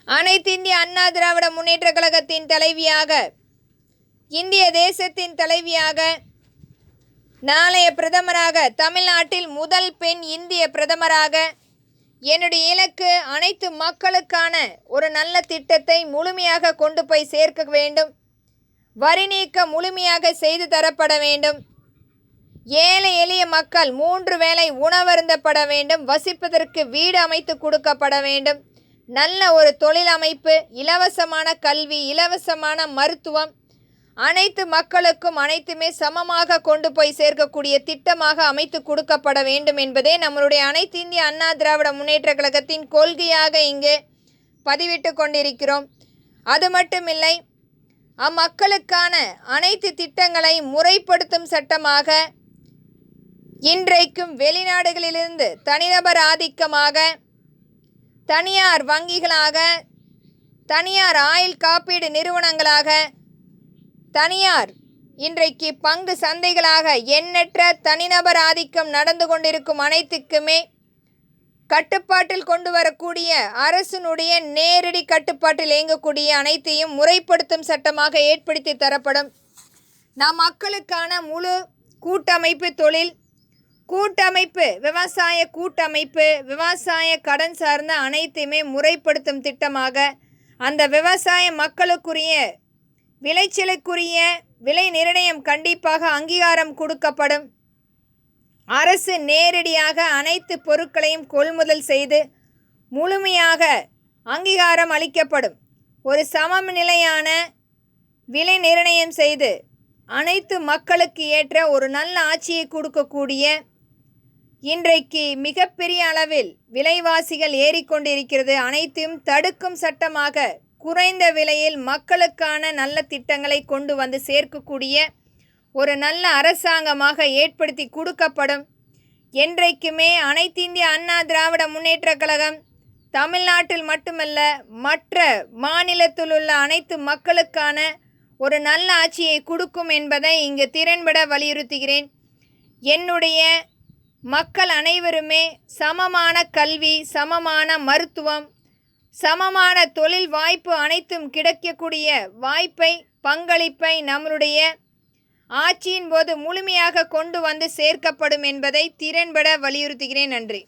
அனைத்திந்திய அண்ணா திராவிட முன்னேற்ற கழகத்தின் தலைவியாக, இந்திய தேசத்தின் தலைவியாக, நாளைய பிரதமராக, தமிழ்நாட்டில் முதல் பெண் இந்திய பிரதமராக என்னுடைய இலக்கு அனைத்து மக்களுக்கான ஒரு நல்ல திட்டத்தை முழுமையாக கொண்டு போய் சேர்க்க வேண்டும். வரி நீக்கம் முழுமையாக செய்து தரப்பட வேண்டும். ஏழை எளிய மக்கள் 3 வேளை உணவருந்தப்பட வேண்டும். வசிப்பதற்கு வீடு அமைத்து கொடுக்கப்பட வேண்டும். நல்ல ஒரு தொழில் அமைப்பு, இலவசமான கல்வி, இலவசமான மருத்துவம், அனைத்து மக்களுக்கும் அனைத்துமே சமமாக கொண்டு போய் சேர்க்கக்கூடிய திட்டமாக அமைத்து கொடுக்கப்பட வேண்டும் என்பதே நம்மளுடைய அனைத்து இந்திய அண்ணா திராவிட முன்னேற்ற கழகத்தின் கொள்கையாக இங்கு பதிவிட்டு கொண்டிருக்கிறோம். அது மட்டுமில்லை, அம்மக்களுக்கான அனைத்து திட்டங்களை முறைப்படுத்தும் சட்டமாக இன்றைக்கும் வெளிநாடுகளிலிருந்து தனிநபர் ஆதிக்கமாக, தனியார் வங்கிகளாக, தனியார் ஆயுள் காப்பீடு நிறுவனங்களாக, தனியார் இன்றைக்கு பங்கு சந்தைகளாக எண்ணற்ற தனிநபர் ஆதிக்கம் நடந்து கொண்டிருக்கும் அனைத்துக்குமே கட்டுப்பாட்டில் கொண்டு வரக்கூடிய, அரசினுடைய நேரடி கட்டுப்பாட்டில் இயங்கக்கூடிய அனைத்தையும் முறைப்படுத்தும் சட்டமாக ஏற்படுத்தி தரப்படும். நம் மக்களுக்கான முழு கூட்டமைப்பு தொழில் கூட்டமைப்பு, விவசாய கூட்டமைப்பு, விவசாய கடன் சார்ந்த அனைத்தையுமே முறைப்படுத்தும் திட்டமாக, அந்த விவசாய மக்களுக்குரிய விளைச்சலுக்குரிய விலை நிர்ணயம் கண்டிப்பாக அங்கீகாரம் கொடுக்கப்படும். அரசு நேரடியாக அனைத்து பொருட்களையும் கொள்முதல் செய்து முழுமையாக அங்கீகாரம் அளிக்கப்படும். ஒரு சமநிலையான விலை நிர்ணயம் செய்து அனைத்து மக்களுக்கு ஏற்ற ஒரு நல்ல ஆட்சியை கொடுக்கக்கூடிய, இன்றைக்கு மிகப்பெரிய அளவில் விலைவாசிகள் ஏறிக்கொண்டிருக்கிறது, அனைத்தையும் தடுக்கும் சட்டமாக குறைந்த விலையில் மக்களுக்கான நல்ல திட்டங்களை கொண்டு வந்து சேர்க்கக்கூடிய ஒரு நல்ல அரசாங்கமாக ஏற்படுத்தி கொடுக்கப்படும். என்றைக்குமே அனைத்திந்திய அண்ணா திராவிட முன்னேற்ற கழகம் தமிழ்நாட்டில் மட்டுமல்ல, மற்ற மாநிலத்தில் உள்ள அனைத்து மக்களுக்கான ஒரு நல்ல ஆட்சியை கொடுக்கும் என்பதை இங்கு திறன்பட வலியுறுத்துகிறேன். என்னுடைய மக்கள் அனைவருமே சமமான கல்வி, சமமான மருத்துவம், சமமான தொழில் வாய்ப்பு அனைத்தும் கிடைக்கக்கூடிய வாய்ப்பை, பங்களிப்பை நம்மளுடைய ஆட்சியின் போது முழுமையாக கொண்டு வந்து சேர்க்கப்படும் என்பதை திறன்பட வலியுறுத்துகிறேன். நன்றி.